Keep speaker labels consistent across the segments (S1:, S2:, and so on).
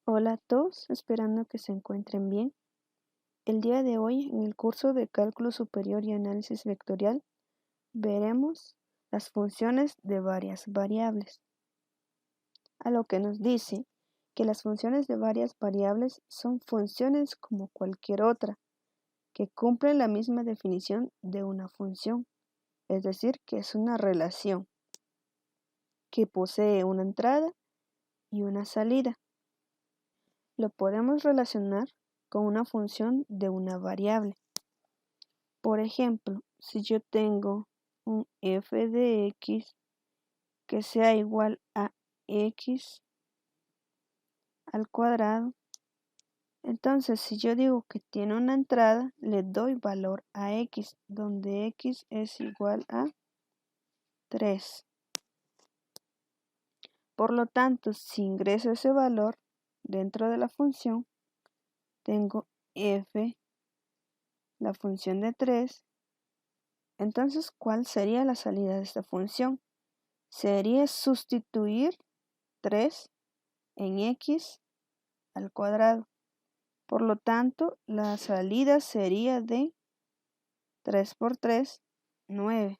S1: Hola a todos, esperando que se encuentren bien. El día de hoy, en el curso de Cálculo Superior y Análisis Vectorial, veremos las funciones de varias variables, a lo que nos dice que las funciones de varias variables son funciones como cualquier otra, que cumplen la misma definición de una función, es decir, que es una relación, que posee una entrada y una salida. Lo podemos relacionar con una función de una variable. Por ejemplo, si yo tengo un f de x que sea igual a x al cuadrado, entonces si yo digo que tiene una entrada, le doy valor a x, donde x es igual a 3. Por lo tanto, si ingreso ese valor dentro de la función, tengo f, la función de 3. Entonces, ¿cuál sería la salida de esta función? Sería sustituir 3 en x al cuadrado. Por lo tanto, la salida sería de 3 por 3, 9.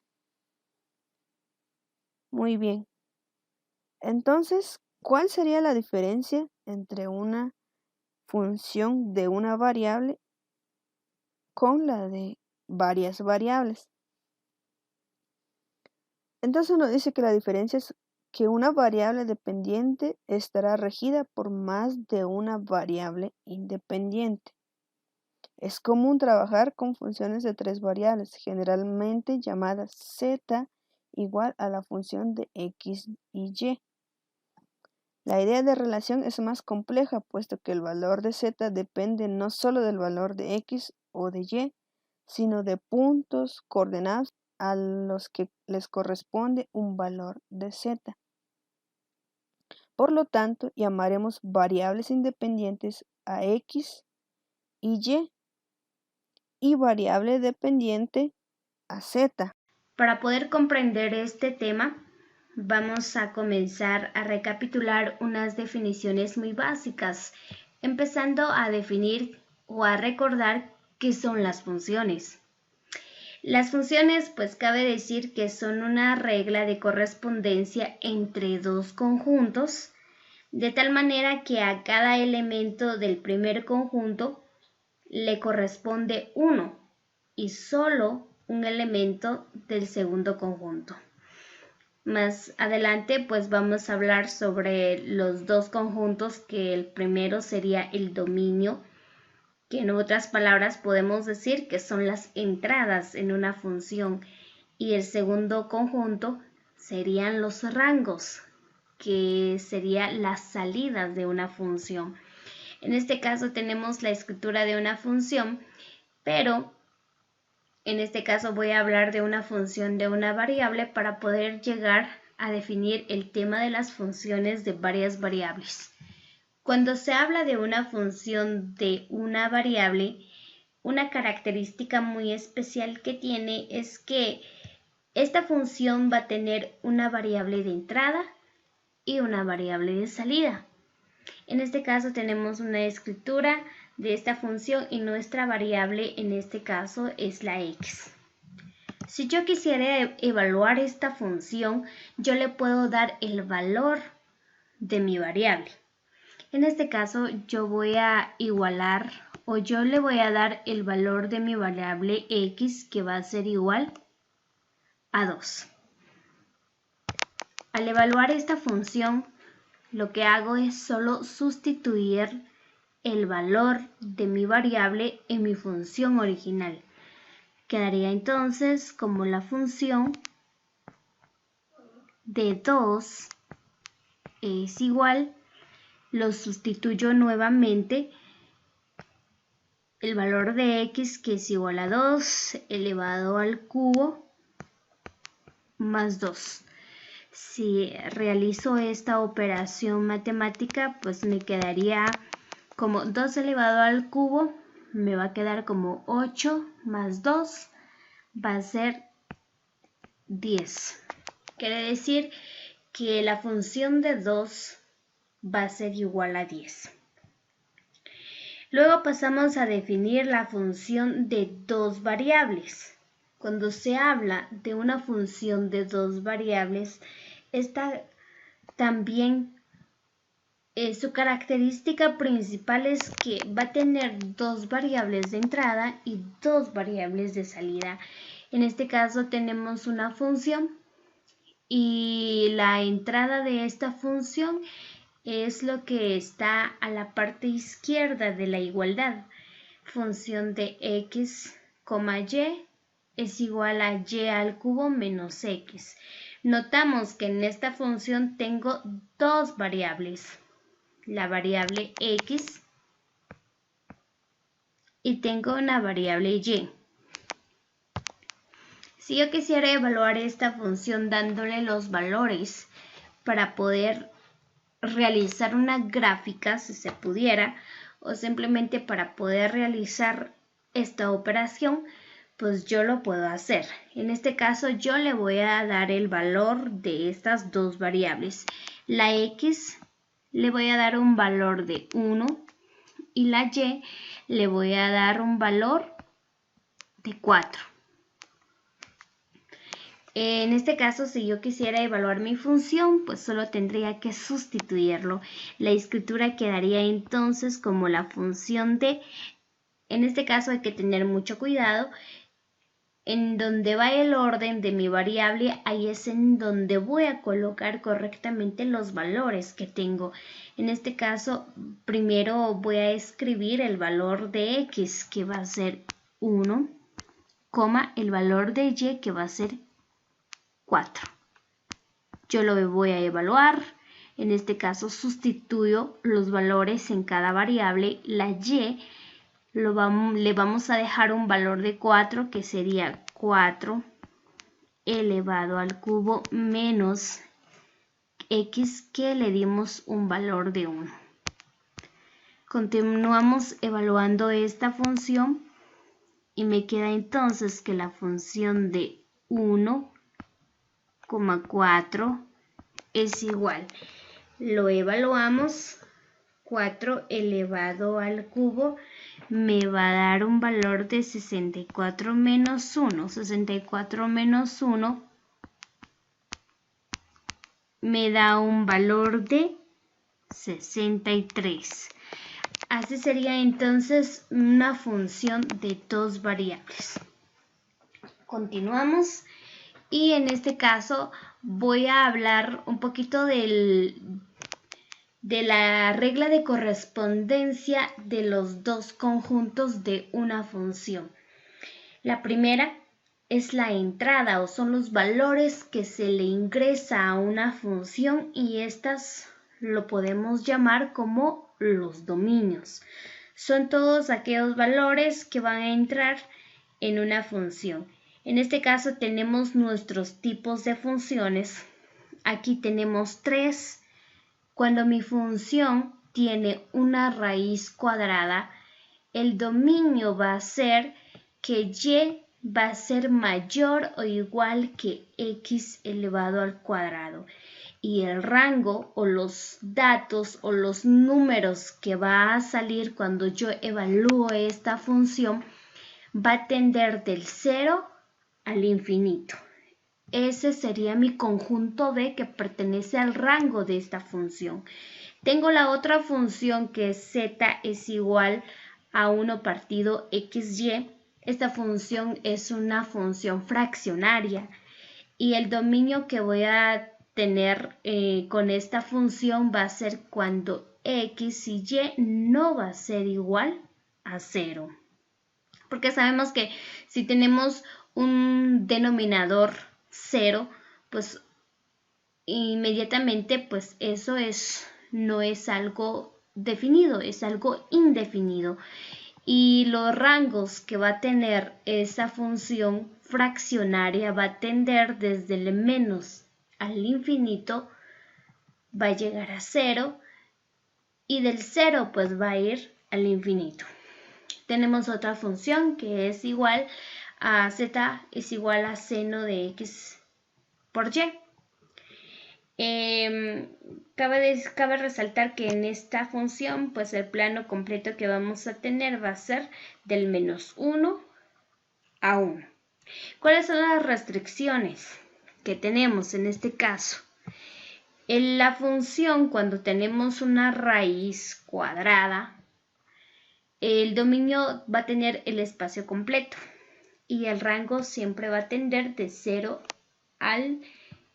S1: Muy bien. Entonces, ¿cuál sería la diferencia entre una función de una variable con la de varias variables? Entonces nos dice que la diferencia es que una variable dependiente estará regida por más de una variable independiente. Es común trabajar con funciones de tres variables, generalmente llamadas z igual a la función de x y y. La idea de relación es más compleja, puesto que el valor de z depende no solo del valor de x o de y, sino de puntos coordenados a los que les corresponde un valor de z. Por lo tanto, llamaremos variables independientes a x y variable dependiente a z.
S2: Para poder comprender este tema, vamos a comenzar a recapitular unas definiciones muy básicas, empezando a definir o a recordar qué son las funciones. Las funciones, pues cabe decir que son una regla de correspondencia entre dos conjuntos, de tal manera que a cada elemento del primer conjunto le corresponde uno y solo un elemento del segundo conjunto. Más adelante pues vamos a hablar sobre los dos conjuntos, que el primero sería el dominio, que en otras palabras podemos decir que son las entradas en una función, y el segundo conjunto serían los rangos, que serían las salidas de una función. En este caso tenemos la escritura de una función, pero en este caso voy a hablar de una función de una variable para poder llegar a definir el tema de las funciones de varias variables. Cuando se habla de una función de una variable, una característica muy especial que tiene es que esta función va a tener una variable de entrada y una variable de salida. En este caso tenemos una escritura de esta función y nuestra variable en este caso es la x. Si yo quisiera evaluar esta función, yo le puedo dar el valor de mi variable. En este caso yo voy a igualar, o yo le voy a dar el valor de mi variable x, que va a ser igual a 2. Al evaluar esta función, lo que hago es solo sustituir el valor de mi variable en mi función original. Quedaría entonces como la función de 2 es igual, lo sustituyo nuevamente, el valor de x, que es igual a 2 elevado al cubo más 2. Si realizo esta operación matemática, pues me quedaría como 2 elevado al cubo, me va a quedar como 8 más 2, va a ser 10. Quiere decir que la función de 2 va a ser igual a 10. Luego pasamos a definir la función de dos variables. Cuando se habla de una función de dos variables, esta también su característica principal es que va a tener dos variables de entrada y dos variables de salida. En este caso tenemos una función y la entrada de esta función es lo que está a la parte izquierda de la igualdad. Función de x, y es igual a y al cubo menos x. Notamos que en esta función tengo dos variables, la variable x y tengo una variable y. Si yo quisiera evaluar esta función dándole los valores para poder realizar una gráfica, si se pudiera, o simplemente para poder realizar esta operación, pues yo lo puedo hacer. En este caso yo le voy a dar el valor de estas dos variables. La x le voy a dar un valor de 1 y la y le voy a dar un valor de 4. En este caso, si yo quisiera evaluar mi función, pues solo tendría que sustituirlo. La escritura quedaría entonces como la función de, en este caso hay que tener mucho cuidado, en donde va el orden de mi variable, ahí es en donde voy a colocar correctamente los valores que tengo. En este caso, primero voy a escribir el valor de x, que va a ser 1, el valor de y, que va a ser 4. Yo lo voy a evaluar. En este caso sustituyo los valores en cada variable. La y le vamos a dejar un valor de 4, que sería 4 elevado al cubo menos x, que le dimos un valor de 1. Continuamos evaluando esta función y me queda entonces que la función de 1,4 es igual. Lo evaluamos. 4 elevado al cubo me va a dar un valor de 64 menos 1. 64 menos 1 me da un valor de 63. Así sería entonces una función de dos variables. Continuamos y en este caso voy a hablar un poquito de la regla de correspondencia de los dos conjuntos de una función. La primera es la entrada, o son los valores que se le ingresa a una función, y estas lo podemos llamar como los dominios. Son todos aquellos valores que van a entrar en una función. En este caso tenemos nuestros tipos de funciones. Aquí tenemos 3. Cuando mi función tiene una raíz cuadrada, el dominio va a ser que y va a ser mayor o igual que x elevado al cuadrado. Y el rango o los datos o los números que va a salir cuando yo evalúo esta función va a tender del 0 al infinito. Ese sería mi conjunto B, que pertenece al rango de esta función. Tengo la otra función, que es z es igual a 1 partido xy. Esta función es una función fraccionaria y el dominio que voy a tener con esta función va a ser cuando x y y no va a ser igual a 0. Porque sabemos que si tenemos un denominador 0, pues inmediatamente pues eso no es algo definido, es algo indefinido. Y los rangos que va a tener esa función fraccionaria va a tender desde el menos al infinito, va a llegar a 0, y del 0 pues va a ir al infinito. Tenemos otra función que es igual a z es igual a seno de x por y. Cabe resaltar que en esta función, pues el plano completo que vamos a tener va a ser del -1 a 1. ¿Cuáles son las restricciones que tenemos en este caso? En la función, cuando tenemos una raíz cuadrada, el dominio va a tener el espacio completo y el rango siempre va a tender de 0 al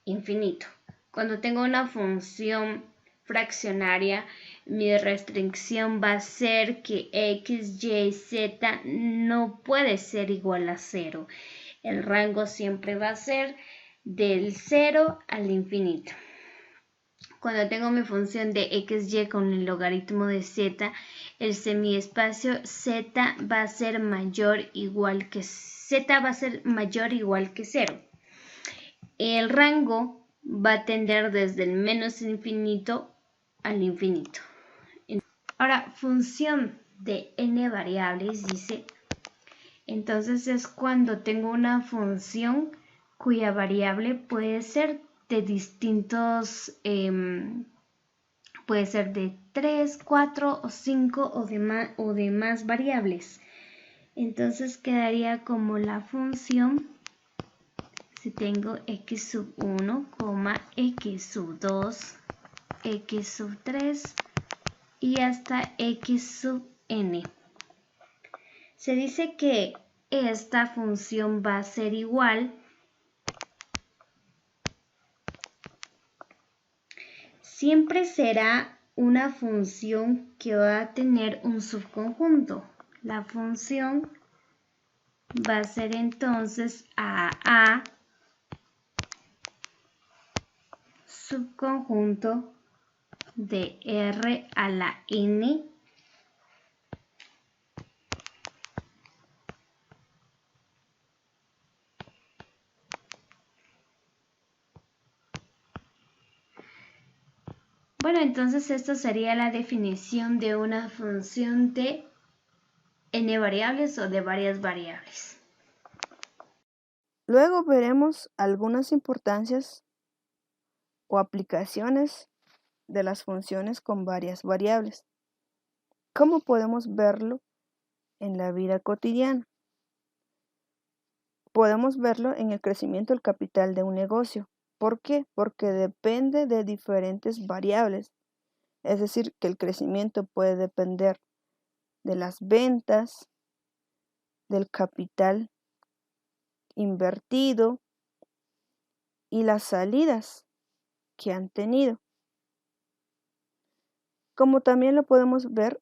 S2: infinito. Cuando tengo una función fraccionaria, mi restricción va a ser que x, y, z no puede ser igual a 0. El rango siempre va a ser del 0 al infinito. Cuando tengo mi función de xy con el logaritmo de z, el semiespacio z va a ser mayor igual que 0. El rango va a tender desde el menos infinito al infinito. Ahora, función de n variables, dice, entonces es cuando tengo una función cuya variable puede ser de distintos, puede ser de 3, 4 o 5 o de más variables. Entonces quedaría como la función, si tengo x sub 1, x sub 2, x sub 3 y hasta x sub n. Se dice que esta función va a ser igual siempre será una función que va a tener un subconjunto. La función va a ser entonces a subconjunto de r a la n Bueno, entonces esta sería la definición de una función de n variables o de varias variables.
S1: Luego veremos algunas importancias o aplicaciones de las funciones con varias variables. ¿Cómo podemos verlo en la vida cotidiana? Podemos verlo en el crecimiento del capital de un negocio. ¿Por qué? Porque depende de diferentes variables. Es decir, que el crecimiento puede depender de las ventas, del capital invertido y las salidas que han tenido. Como también lo podemos ver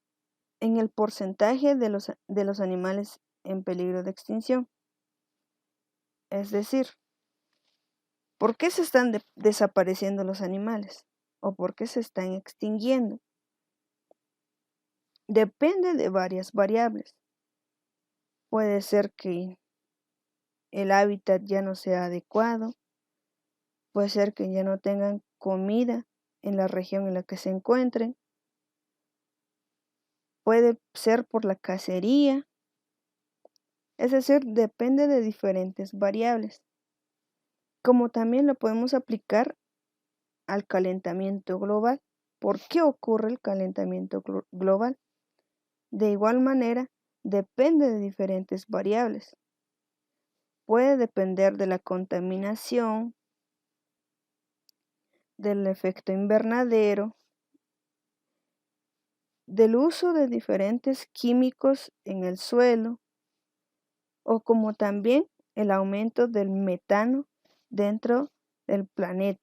S1: en el porcentaje de los animales en peligro de extinción. Es decir, ¿por qué se están desapareciendo los animales? ¿O por qué se están extinguiendo? Depende de varias variables. Puede ser que el hábitat ya no sea adecuado, puede ser que ya no tengan comida en la región en la que se encuentren, puede ser por la cacería, es decir, depende de diferentes variables. Como también lo podemos aplicar al calentamiento global. ¿Por qué ocurre el calentamiento global? De igual manera, depende de diferentes variables. Puede depender de la contaminación, del efecto invernadero, del uso de diferentes químicos en el suelo, o como también el aumento del metano dentro del planeta.